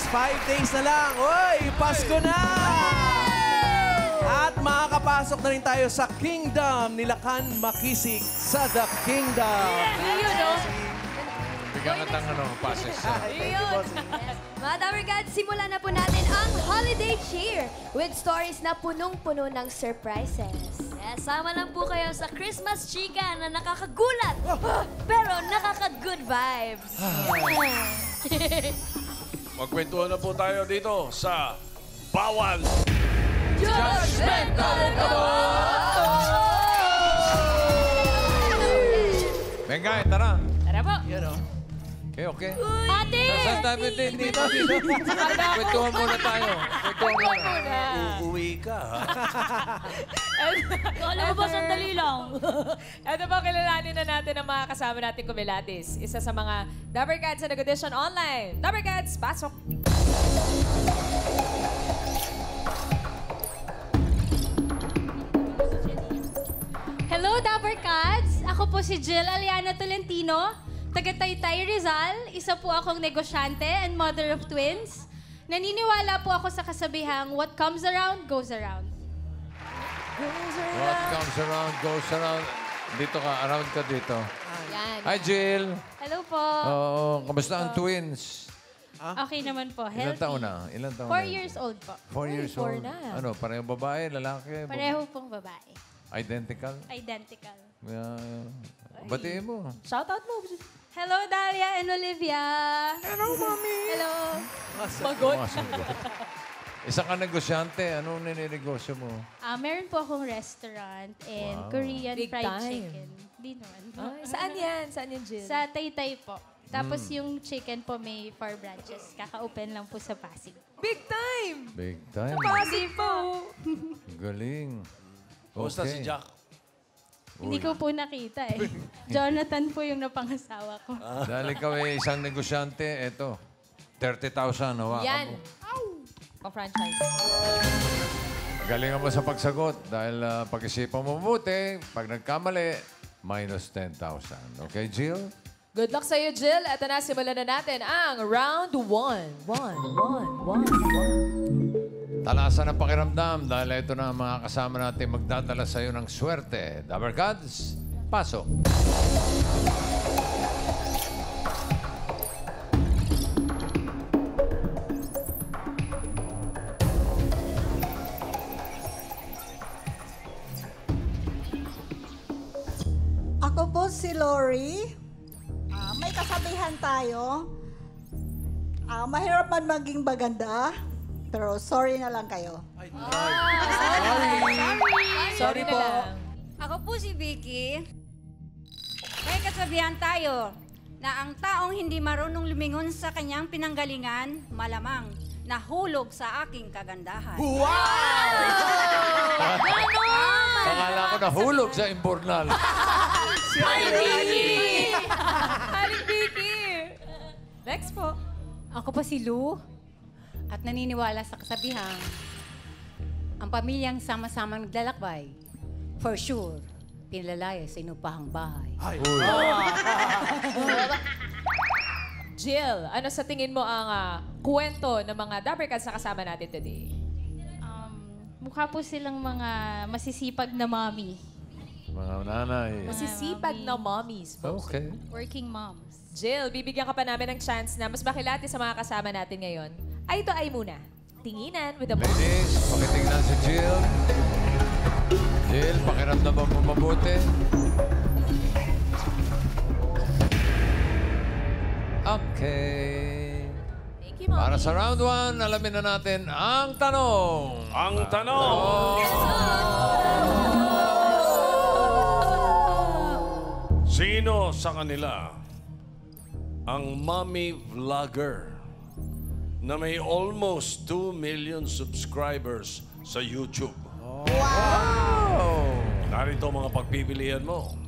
5 days na lang. Uy, Pasko na! At makakapasok na rin tayo sa Kingdom nila Kan Makisig sa The Kingdom. Yun, no? Bigyan ka ng passes. Yun. Mga Dabber Gods, simulan na po natin ang holiday cheer with stories na punong-puno ng surprises. Yes, sama lang po kayo sa Christmas chika na nakakagulat, pero nakaka-good vibes. Magkwentuhan na po tayo dito sa Bawal Judgmental Bengay, tara. Tara po. Okay. Ate! Saan tayo dito? Kwentuhan muna tayo. Kwentuhan muna. Uuwi ka, ha? Alam mo ba, sandali lang. Ito po, kilalanin na natin ang mga kasama nating kumilatis. Isa sa mga Dabber Cats sa Nag-Audition Online. Dabber Cats, pasok! Hello, Dabber Cats! Ako po si Jill Aliana Tolentino, taga Taytay, Rizal. Isa po akong negosyante and mother of twins. Naniniwala po ako sa kasabihang, what comes around, goes around. What comes around, goes around. Dito ka, around ka dito. Yan. Hi, Jill. Hello po. Oo, kamusta ang twins? Okay naman po. Ilan Healthy. taon na? Ilan taon 4 na? years old po. 4 years four old. na. Ano, pareho babae, lalaki? Pareho pong babae. Identical? Identical. Batiin mo. Shoutout mo. Hello, Dalia and Olivia. Hello, Mommy. Hello. Magot. Isa ka negosyante. Anong ninegosyo mo? Meron po akong restaurant and Korean Big fried time. chicken. Di naman. Ay, saan yan? Saan yan, Jill? Sa Taytay po. Tapos yung chicken po may 4 branches. Kaka-open lang po sa Pasig. Big time! Big time. Pasig po! Galing. Kumusta si Jack? Hindi ko po nakita eh. Jonathan po yung napangasawa ko. Dahil ikaw ay isang negosyante, eto, 30,000, hawakan Yan. mo. Pa-franchise. Galingan mo sa pagsagot dahil pag-isipan mo mabuti, pag nagkamali, minus 10,000. Okay, Jill? Good luck sa'yo, Jill. Ito na, simulan na natin ang round 1. Talasan ang pakiramdam dahil ito na ang mga kasama natin magdadala sa iyo ng swerte. Dabber Gods, pasok. Ako po si Lori. May kasabihan tayo. Mahirap man maging maganda, pero sorry na lang kayo. Sorry po. na lang. Ako po si Vicky. May kasabihan tayo na ang taong hindi marunong lumingon sa kanyang pinanggalingan, malamang nahulog sa aking kagandahan. Akala ko nahulog sa imburnal. Aling Vicky! Next po. Ako po si Lou at naniniwala sa kasabihang ang pamilyang sama-samang naglalakbay, for sure, pinalaya sa inupahang bahay. Jill, ano sa tingin mo ang kwento ng mga Dabber Cats na kasama natin today? Mukha po silang mga masisipag na mommy. Mga nanay. Masisipag na mommies. Okay. Working moms. Jill, bibigyan ka pa namin ng chance na mas makilati sa mga kasama natin ngayon. Ay, ito ay muna. Tinginan with the boss. Ladies, pakitingnan si Jill. Jill, pakiramdaman mo mabuti. Okay. Thank you, Mommy. Para sa round 1, alamin na natin ang tanong. Ang tanong! Sino sa kanila ang mommy vlogger na may almost 2 million subscribers sa YouTube? Wow! Narito mga pagpipilian mo.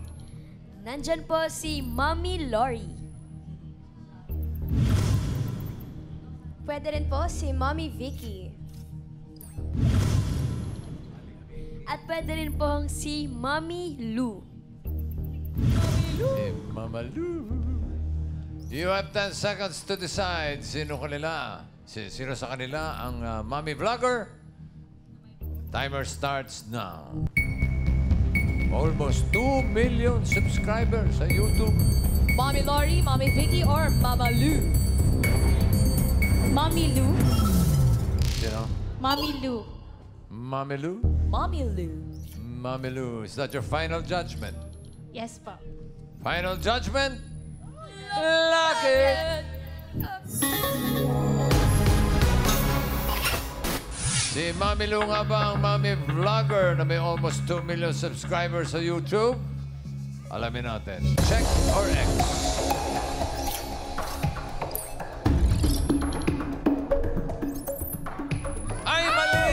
Nandyan po si Mommy Lori. Pwede rin po si Mommy Vicky. At pwede rin pong si Mommy Lou. Si Mama Lou. You have 10 seconds to decide sino kanila. Sino sa kanila ang Mommy Vlogger? Timer starts now. Almost 2 million subscribers sa YouTube. Mommy Lori, Mommy Vicky, or Mama Lou? Mommy Lou. Sino? Mommy Lou. Mommy Lou? Mommy Lou. Mommy Lou, is that your final judgment? Yes po. Final judgment? Lock it! Si Mami Lou nga ba ang Mami Vlogger na may almost 2 million subscribers sa YouTube? Alamin natin. Check or X? Ay, mali!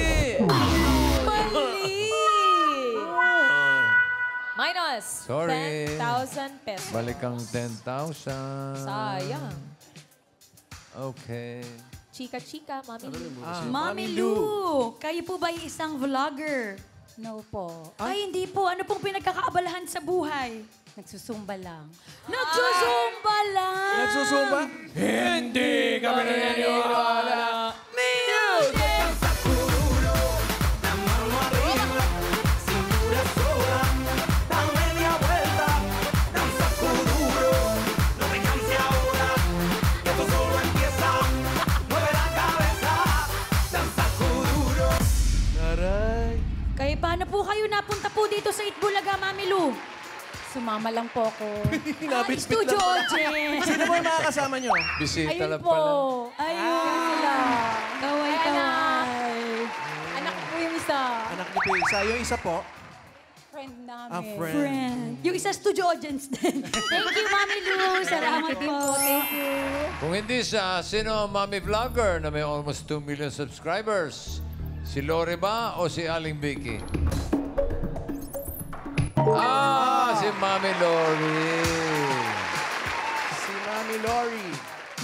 Minus Sorry. 10,000 pesos. Balik ang 10,000. Sayang. Okay. Chika-chika, Mami Lou. Mami Lou, kayo po ba yung isang vlogger? No po. Ay, hindi po. Ano pong pinagkakaabalahan sa buhay? Nagsusumba lang. Nagsusumba lang! Nagsusumba? Hindi kami naniniwala. Aray. Kayo, paano po kayo napunta po dito sa Itbulaga, Mami Lou? Sumama lang po ako. Nabitbit Studio lang pala. audience! Sino po yung mga kasama nyo? Bisita Ayun lang po. pala. Ayun sila. Kaway-kaway. Anak ko yung isa. Anak niyo po yung isa. Yung isa po, Friend namin. a friend. Friend. Yung isa studio audience din. Thank you, Mami Lou. Salamat po. Thank you. Kung hindi siya, sino ang Mommy Vlogger na may almost 2 million subscribers? Si Lori ba o si Aling Vicky? Si Mommy Lori. Si Mami Lori.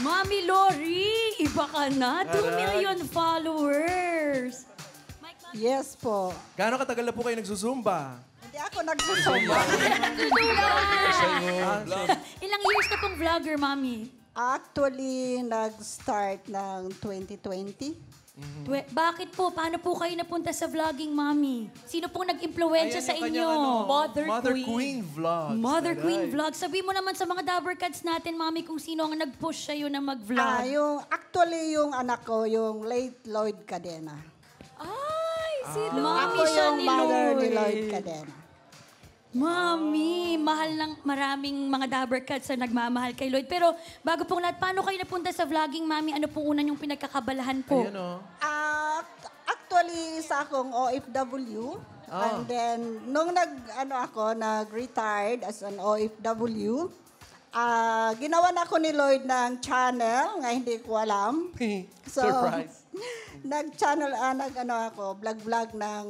Mami Lori, iba ka na. 2 Aray. million followers. Yes po. Gaano katagal na po kayo nagsusumba? Hindi ako nagsusumba. Ilang years na pong vlogger, Mami? Actually, nag-start ng 2020. Bakit po? Paano po kayo napunta sa vlogging, Mami? Sino pong nag-impluensya Ayan sa yung inyo? kanyang Mother Queen. Queen Vlogs. Mother Queen Aray. Vlog. Sabi mo naman sa mga Dabber Cats natin, Mami, kung sino ang nag-push sa'yo na mag-vlog. Actually, yung anak ko, yung late Lloyd Cadena. Ay, si Mami Ako siya yung ni mother ni Lloyd. Lloyd Cadena. Mami, mahal ng maraming mga Dabber Cats na nagmamahal kay Lloyd. Pero bago pong lahat, paano kayo napunta sa vlogging, Mami? Ano pong una yung pinagkakabalahan po? Ayun o. Actually, isa akong OFW. And then, nung nag-retired as an OFW, ginawan ako ni Lloyd ng channel, nga hindi ko alam. So, Surprise. nag-channel, vlog-vlog ng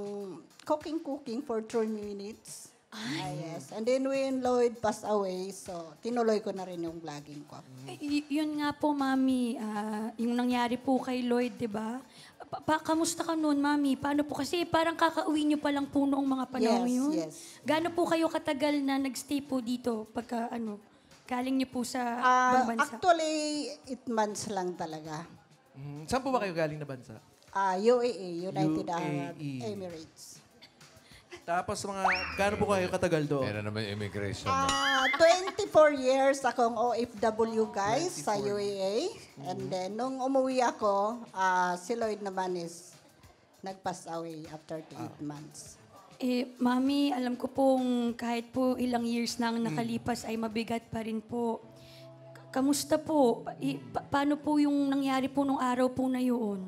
cooking for 3 minutes. Yes. And then when Lloyd passed away, so tinuloy ko na rin yung vlogging ko. Yun nga po, Mami, yung nangyari po kay Lloyd, di ba? Kamusta ka noon, Mami? Paano po? Kasi parang kakauwi niyo pa lang po noong mga panahon yun. Yes. Gaano po kayo katagal na nagstay po dito pagka galing niyo po sa ibang bansa? Actually, 8 months lang talaga. Saan po ba kayo galing na bansa? UAE, United Arab UAE. Emirates. Tapos gaano po kayo katagal doon? Meron naman immigration. 24 years akong OFW guys sa UAE. And then, nung umuwi ako, si Lloyd naman is nag-pass away after 8 months. Mami, alam ko pong kahit po ilang years na ang nakalipas ay mabigat pa rin po. Kamusta po? Paano po yung nangyari po nung araw po na yun?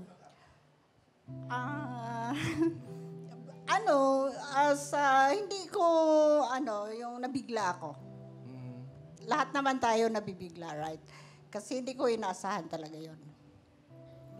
Hindi ko, yung nabigla ako. Lahat naman tayo nabibigla, right? Kasi hindi ko inaasahan talaga yon.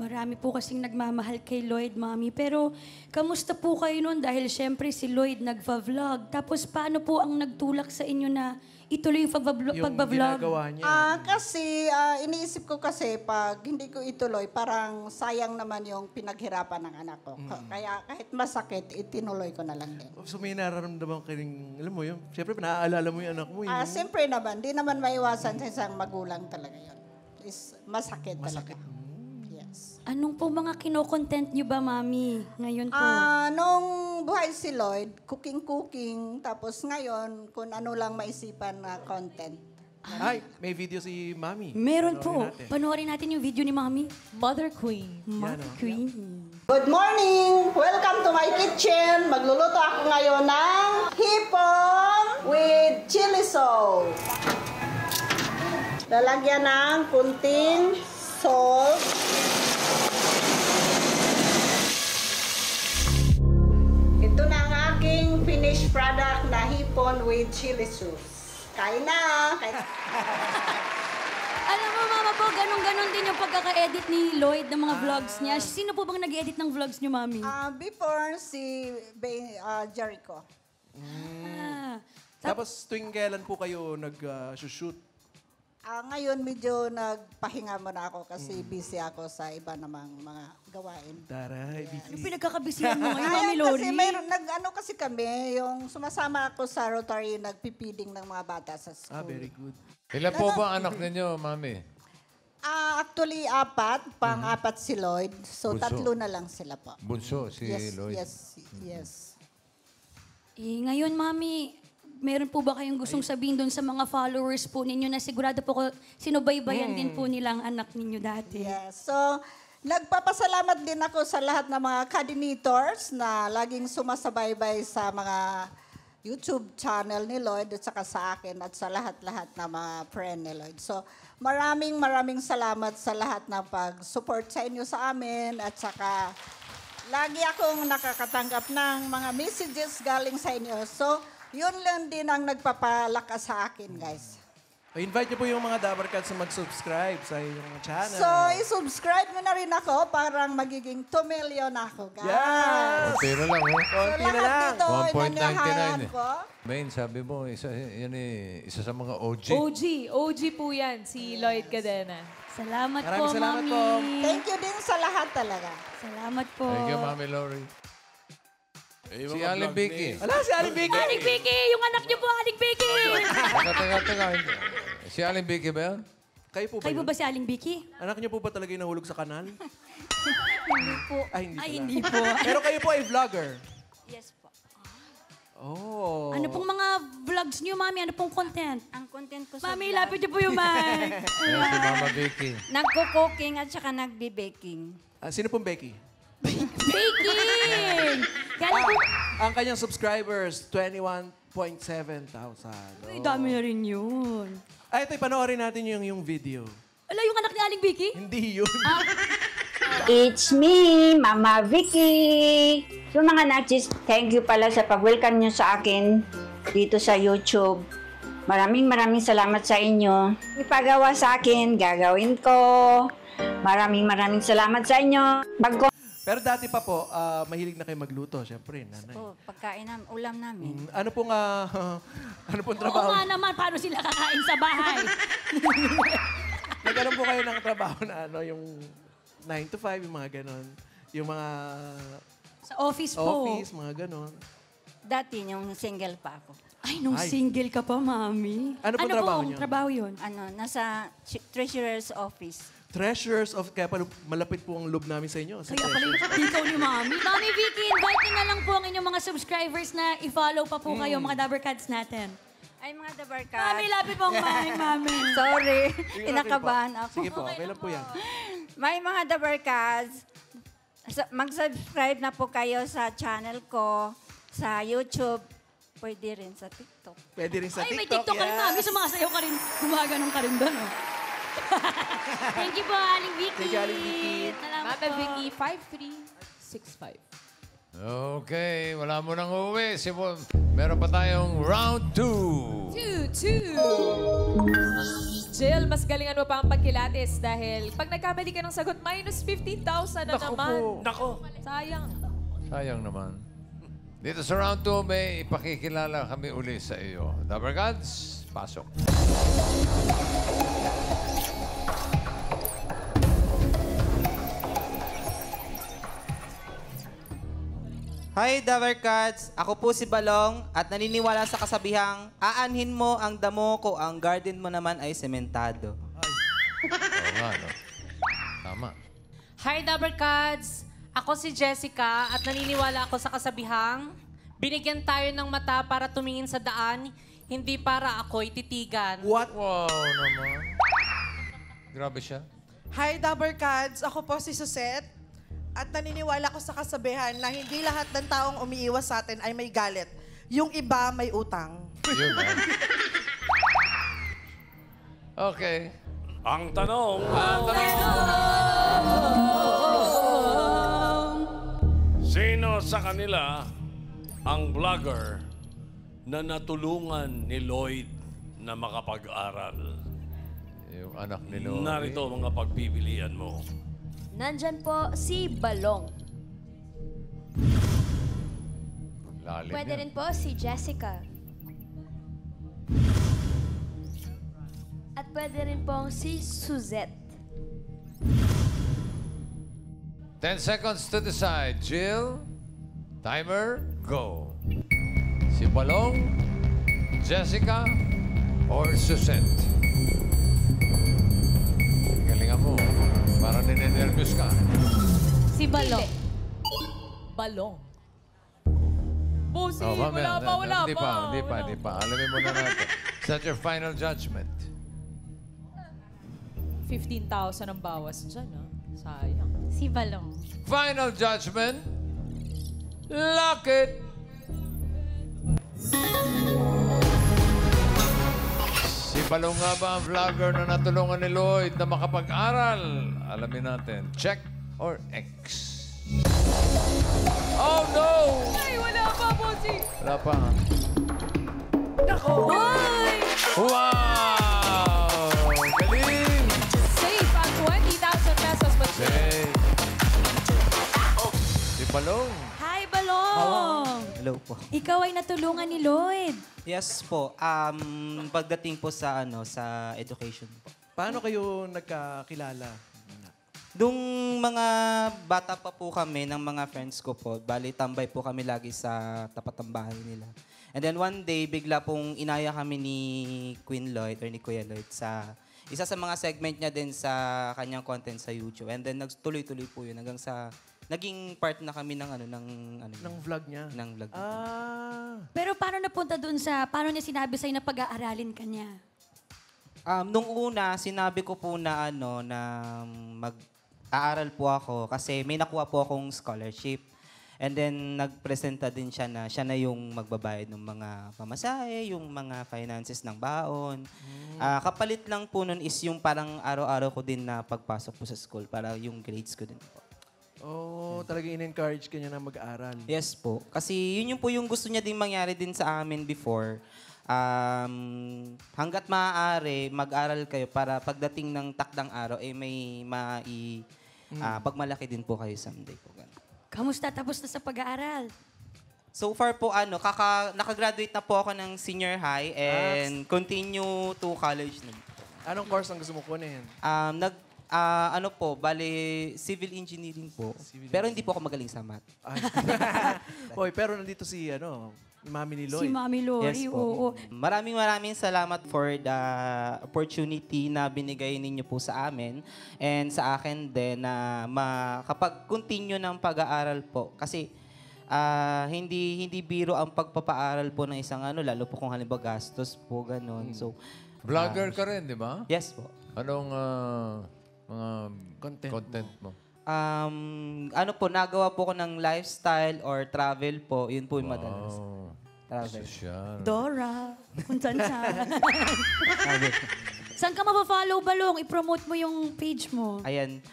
Marami po kasing nagmamahal kay Lloyd, Mami. Pero, kamusta po kayo nun? Dahil syempre si Lloyd nagva-vlog. Tapos, paano po ang nagtulak sa inyo na ituloy yung Yung pagbablog? ginagawa niya. Kasi, iniisip ko kasi, pag hindi ko ituloy, parang sayang naman yung pinaghirapan ng anak ko. Kaya kahit masakit, itinuloy ko na lang din. So may nararamdaman ka rin, alam mo yun, siyempre naaalala mo yung anak mo. Siyempre naman, di naman maiwasan sa isang magulang talaga yun. Is masakit talaga. Yes. Anong po mga kino-content niyo ba, Mami? Ngayon po. Nung buhay si Lloyd, cooking, tapos ngayon, kung ano lang maisipan na content. Ay, may video si Mami. Meron po. Panoorin natin. Panoorin natin yung video ni Mami. Mother Queen. Mother Queen. Good morning! Welcome to my kitchen. Magluluto ako ngayon ng hipon with chili sauce. Lalagyan ng kunting salt. Ito na ang aking finished product na hipon with chili sauce. Kain na! Alam mo, Mama po, ganun-ganun din yung pagkaka-edit ni Lloyd ng mga vlogs niya. Sino po bang nag-edit ng vlogs niyo, Mami? Before si Jericho. Tapos tuwing kailan po kayo nag-shoot? Ngayon medyo nagpahinga muna ako kasi busy ako sa iba namang mga gawain. Taray, Ano busy. pinagkakabisihan mo ngayon, Mami Ngayon Lori? kasi mayroon, kasi kami, yung sumasama ako sa Rotary, nagpipiding ng mga bata sa school. Very good. Ilan po ba anak ninyo, Mami? Actually, 4. Pang-apat si Lloyd. So, Bunso. 3 na lang sila po. Bunso, si Lloyd. Yes. Ngayon, Mami, meron po ba kayong gustong sabihin doon sa mga followers po ninyo na sigurado po ko sinubaybayan din po nila ang anak ninyo dati? Yes. So, nagpapasalamat din ako sa lahat ng mga coordinators na laging sumasabaybay sa mga YouTube channel ni Lloyd at saka sa akin at sa lahat-lahat na mga friend ni Lloyd. So, maraming salamat sa lahat ng pag-support sa inyo sa amin at saka lagi akong nakakatanggap ng mga messages galing sa inyo. So, yun lang din ang nagpapalakas sa akin, guys. I-invite niyo po yung mga Dabber Cats na mag-subscribe sa inyong channel. So, i-subscribe mo na rin ako. Parang magiging 2 million ako, guys. Yes! Konti na lang, oh. So, Konti na lahat lang. dito, 1.99 inanyahayan eh. ko. Main, sabi mo, isa sa mga OG. OG po yan, si Lloyd Cadena. Salamat Maraming po, salamat Mami. po. Thank you din sa lahat talaga. Salamat po. Thank you, Mami Lori. Eh, Si mga Aling vlog Vicky. ni- Ala, si Aling Vicky! Aling Vicky! Yung anak niyo po, Aling Vicky! Teka. Si Aling Vicky ba yun? Kayo po ba Kayo yun? po ba si Aling Vicky? Anak niyo po ba talaga yung nahulog sa kanal? Hindi po. Ay, hindi Ay, pala. hindi po. Pero kayo po ay vlogger. Yes po. Oh. Ano pong mga vlogs niyo, Mami? Ano pong content? Ang content ko sa Mami, vlog, lapit niyo po yung mic. Ayan si Mama Vicky. nagko-cooking at saka nagbe-baking. Sino pong Becky? Baking! Galing po. Ang kanyang subscribers, 21.7 thousand. Uy, dami na rin yun. Ay, ito, panoorin natin yung video. Ala, yung anak ni Aling Vicky? Hindi yun. It's me, Mama Vicky. So mga nachis, thank you pala sa pag-welcome nyo sa akin dito sa YouTube. Maraming salamat sa inyo. Ipagawa sa akin, gagawin ko. Maraming salamat sa inyo. Pero dati pa po, mahilig na kayo magluto, syempre, nanay. Po, pagkain namin, ulam namin. Ano pong, ano pong Oo trabaho? nga naman, paano sila kakain sa bahay? Nagkaroon po kayo ng trabaho na yung 9 to 5, yung mga ganon. Yung mga Sa office po. office, mga ganon. Dati, yung single pa ako. Ay, nung single ka pa, Mami. Ano pong trabaho pong niyo? trabaho yun? Nasa treasurer's office. Treasures of, kaya pala malapit po ang loob namin sa inyo. Sa Kaya pala yung dikaw ni Mami. Mami Vicky, invite niyo na lang po ang inyong mga subscribers na i-follow pa po kayo, mga Dabber Cats natin. Ay, mga dabarka. Mami, lapit po ang mic, Mami. Sorry, Sige, kinakabahan ako. Sige po, okay lang po yan. May mga dabarkas, mag-subscribe na po kayo sa channel ko, sa YouTube, pwede rin sa TikTok. Pwede rin sa Ay, may TikTok. TikTok ka rin, Mami. Sumasayaw ka rin. Gumaganon ka rin doon, oh. Thank you po, Aling Vicky. Thank you, Aling Vicky. Salamat Mama po. Vicky, 5365. Okay, wala mo nang uuwi. Meron pa tayong round 2. 2. Jill, mas galingan mo pa ang pagkilatis dahil pag nagkamali ka ng sagot, minus 15,000 na naman. Nako. Sayang. Sayang naman. Dito sa round 2, may ipakikilala kami uli sa iyo. Dabber Gods, pasok. Hi, Dabber Cats! Ako po si Balong at naniniwala sa kasabihang aanhin mo ang damo ko, ang garden mo naman ay sementado. Oo nga, no? Tama. Hi, Dabarkads! Ako si Jessica at naniniwala ako sa kasabihang, binigyan tayo ng mata para tumingin sa daan, hindi para ako'y titigan. What? Wow naman. Grabe siya. Hi, Dabarkads! Ako po si Susette. At naniniwala ko sa kasabihan na hindi lahat ng taong umiiwas sa atin ay may galit. Yung iba may utang. Yun, ha? Okay. Ang tanong. Sino sa kanila ang vlogger na natulungan ni Lloyd na makapag-aral? Yung anak ni Lloyd. Narito ang mga pagpipilian mo. Nandyan po si Balong. Lalim Pwede yan. rin po si Jessica. At pwede rin po si Suzette. 10 seconds to decide. Jill, timer, go. Si Balong, Jessica, or Susette? Galingan mo. Parang ninenervyos ka. Si Balong. Balong. Bossy, mamaya. wala Hindi pa. Alamin mo na natin. Is that your final judgment? 15,000 ang bawas dyan, ha? Sayang. Si Balong. Final judgment. Lock it. Si Balong nga ba ang vlogger na natulungan ni Lloyd na makapag-aral? Alamin natin. Check or X? Oh, no! Ay, wala pa, Bossy! Wala pa. Nako! Ay! Wow! Galing! Safe ang 20,000 pesos, Bossy. Safe. Si Balong. Hi, Balong! Hello po. Ikaw ay natulungan ni Lloyd. Yes po. Pagdating po sa sa education po. Paano kayo nagkakilala? Nung mga bata pa po kami ng mga friends ko po, bali tambay po kami lagi sa tapat ng bahay nila. And then one day, bigla pong inaya kami ni Queen Lloyd or ni Kuya Lloyd sa isa sa mga segment niya din sa kanyang content sa YouTube. And then nagtuloy-tuloy po yun hanggang sa naging part na kami ng ng vlog niya. Ng vlog. Pero paano napunta dun paano niya sinabi sa'yo na pag-aaralin ka niya? Nung una, sinabi ko po na na mag-aaral po ako kasi may nakuha po akong scholarship. And then nagpresenta din siya na yung magbabayad ng mga pamasahe, yung mga finances ng baon. Kapalit lang po nun is yung parang araw-araw ko din na pagpasok po sa school para yung grades ko din po. Oh, talagang in-encourage ka niya na mag-aral. Yes po. Kasi yun po yung gusto niya din mangyari din sa amin before. Hanggat maaari, mag-aral kayo para pagdating ng takdang araw, may pagmalaki din po kayo someday po. Kamusta? Tapos na sa pag-aaral? So far po, nakagraduate na po ako ng senior high and continue to college na. Anong course ang gusto mo kunin? Civil engineering po. Pero hindi po ako magaling sa math. Hoy, pero nandito si Mami ni Lloyd. Si Mami Lori, Yes po. oo. Maraming salamat for the opportunity na binigay ninyo po sa amin and sa akin din na makapag-continue ng pag-aaral po. Kasi hindi biro ang pagpapaaral po ng isang lalo po kung halimbawa gastos po, ganun. So, Vlogger ka rin, di ba? Yes po. Anong mga content mo? Nagawa po ko ng lifestyle or travel po. Yun po yung madalas. Travel. Dora, kung saan. Saan ka mapafollow, Balong? I-promote mo yung page mo. Ayan.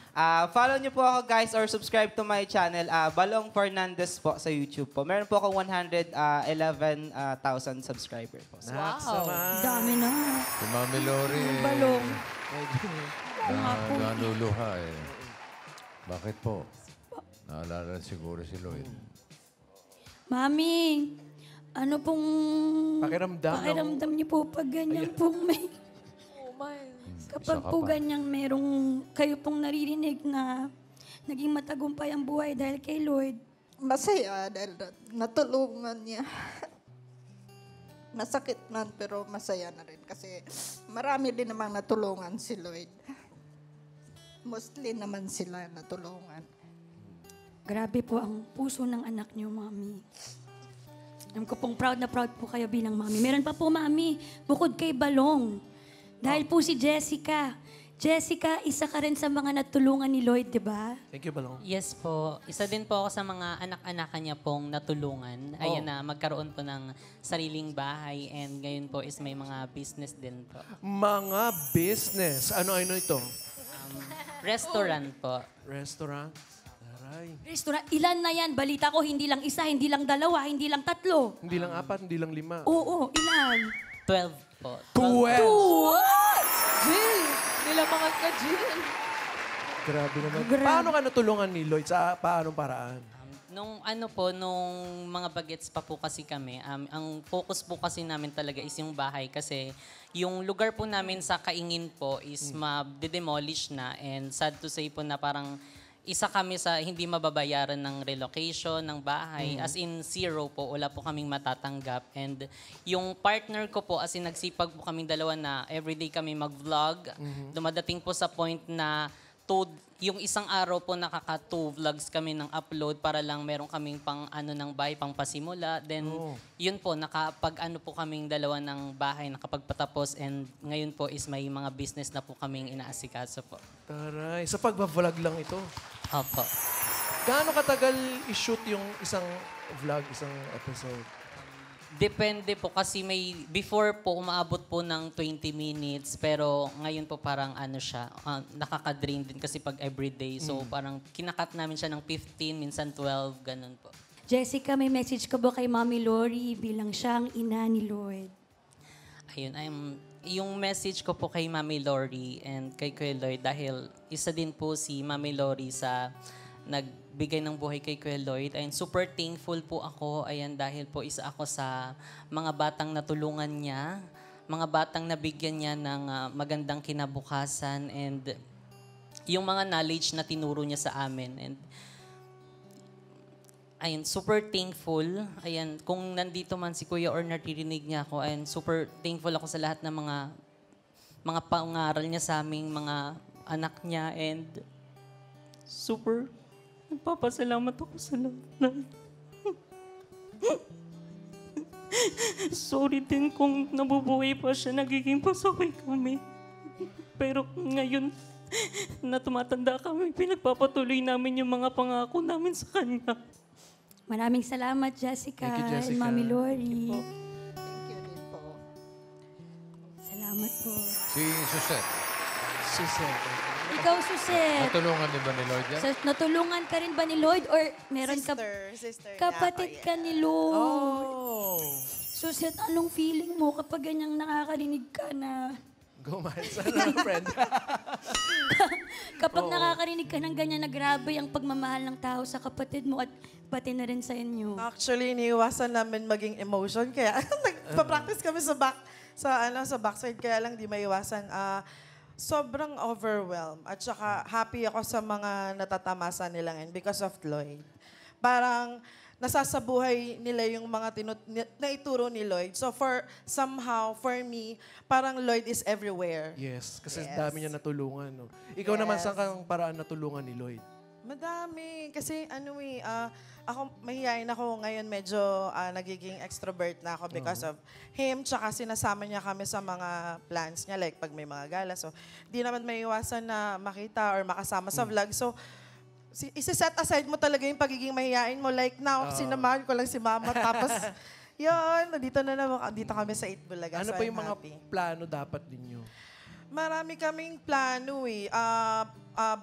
Follow niyo po ako, guys, or subscribe to my channel, Balong Fernandez po sa YouTube po. Meron po akong 111,000 subscriber po. Wow. Dami na. Si Mami Lori. Balong. Naluluha eh. Bakit po? Naalala siguro si Lloyd. Mami, ano pong pakiramdam niyo po pag ganyan pong may... Kapag po ganyang merong kayo pong naririnig na naging matagumpay ang buhay dahil kay Lloyd? Masaya dahil natulungan niya. Masakit man pero masaya na rin kasi marami din namang natulungan si Lloyd. mostly naman sila natulungan. Grabe po ang puso ng anak niyo, Mami. Alam ko pong proud na proud po kayo bilang Mami. Meron pa po, Mami, bukod kay Balong. Dahil po si Jessica. Jessica, isa ka rin sa mga natulungan ni Lloyd, di ba? Thank you, Balong. Yes po. Isa din po ako sa mga anak-anak niya pong natulungan. Ayan na, magkaroon po ng sariling bahay and ngayon po is may mga business din po. Mga business. Ano-ano ito? Restaurant po. Restaurant? Aray. Restaurant, ilan na yan? Balita ko, hindi lang isa, hindi lang dalawa, hindi lang tatlo. Hindi lang 4, hindi lang 5. Oo, ilan? 12 po. 12! Jill! Nilamangan ka, Jill. Grabe naman. Paano ka natulungan ni Lloyd? Sa paanong paraan? Nung mga bagets pa po kasi kami, ang focus po kasi namin talaga is yung bahay kasi yung lugar po namin sa Kaingin po is ma-demolish na and sad to say po na parang isa kami sa hindi mababayaran ng relocation ng bahay. As in, 0 po. Wala po kaming matatanggap. And yung partner ko po, as in, nagsipag po kaming dalawa na everyday kami mag-vlog. Dumadating po sa point na yung isang araw po nakaka-2 vlogs kami ng upload para lang meron kaming pang ng bahay, pang pasimula. Then, yun po, nakapag-ano po kaming dalawa ng bahay, nakapagpatapos. And ngayon po is may mga business na po kaming inaasikaso po. Taray. Sa pagbablog lang ito. Opo. Gaano katagal i-shoot yung isang vlog, isang episode? Depende po kasi before po umaabot po ng 20 minutes pero ngayon po parang nakaka-drain din kasi pag everyday. So parang kinakat namin siya ng 15, minsan 12, ganun po. Jessica, may message ka ba kay Mami Lori bilang siya ang ina ni Lloyd? Ayun, yung message ko po kay Mami Lori and kay Kuya Lloyd dahil isa din po si Mami Lori sa nagbigay ng buhay kay Kuya Lloyd. Ayun, super thankful po ako. Ayan, dahil po isa ako sa mga batang natulungan niya, mga batang nabigyan niya ng magandang kinabukasan and yung mga knowledge na tinuro niya sa amin. And ayun, super thankful. Ayan, kung nandito man si Kuya or naririnig niya ako, ayun, super thankful ako sa lahat ng mga pangaral niya sa aming mga anak niya and super nagpapasalamat ako sa lahat. Sorry din kung nabubuhay pa siya, nagiging pasaway kami. Pero ngayon, na tumatanda kami, pinagpapatuloy namin yung mga pangako namin sa kanya. Maraming salamat, Jessica. Thank you, Jessica. And Mami Lori. Thank you din po. Salamat po. Si Suzette. Ikaw, Suset. Natulungan din ba ni Lloyd yan? Natulungan ka rin ba ni Lloyd or meron Sister kapatid ka ni Lloyd? Suset, anong feeling mo kapag ganyang nakakarinig ka na... Gumansa na, friend. Kapag nakakarinig ka ng ganyan na grabe ang pagmamahal ng tao sa kapatid mo at pati na rin sa inyo. Actually, iniiwasan namin maging emotion. Kaya nagpa-practice kami sa backside. Kaya lang di maiwasan. Sobrang overwhelmed. At saka happy ako sa mga natatamasa nilang and because of Lloyd. Parang nasasabuhay nila yung mga naituro ni Lloyd. So somehow, for me, parang Lloyd is everywhere. Yes, kasi dami niya natulungan. No? Ikaw naman, saan kang paraan natulungan ni Lloyd? Madami. Kasi ako, mahihayin ako ngayon, medyo nagiging extrovert na ako because of him. Tsaka sinasama niya kami sa mga plans niya, like pag may mga gala. So, di naman may iwasan na makita or makasama sa vlog. So, isi-set aside mo talaga yung pagiging mahihain mo. Like now, sinamahan ko lang si Mama. Tapos, yun, dito kami sa 8 Bulaga. Ano So, pa yung I'm mga happy. plano dapat ninyo? Marami kaming plano eh.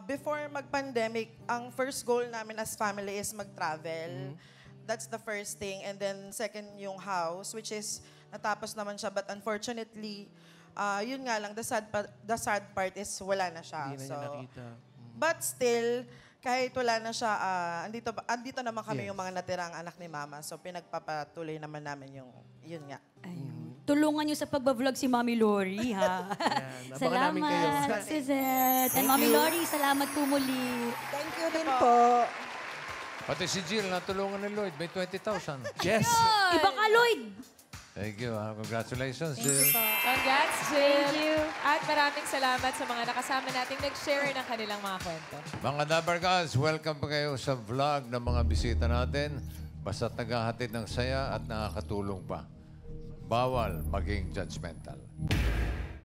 Before mag-pandemic, ang first goal namin as family is mag-travel. That's the first thing. And then second, yung house, which is natapos naman siya. But unfortunately, yun nga lang, the sad part is wala na siya. Hindi na niya nakita. But still, kahit wala na siya, andito naman kami yung mga natirang anak ni Mama. So pinagpapatuloy naman namin yun nga. Tulungan niyo sa pagbablog si Mami Lori, ha? Abangan namin kayo. Salamat, Suzette. And Mami Lori, salamat po muli. Thank you din po. Pati si Jill, natulungan ni Lloyd. May 20,000. Yes. Iba ka, Lloyd! Thank you. Congratulations, Thank you Jill. po. Congrats, Jill. At maraming salamat sa mga nakasama nating nag-share ng kanilang mga kwento. Mga Dabar Gods, welcome pa kayo sa vlog ng mga bisita natin. Basta't naghahatid ng saya at nakakatulong pa. Bawal maging judgmental.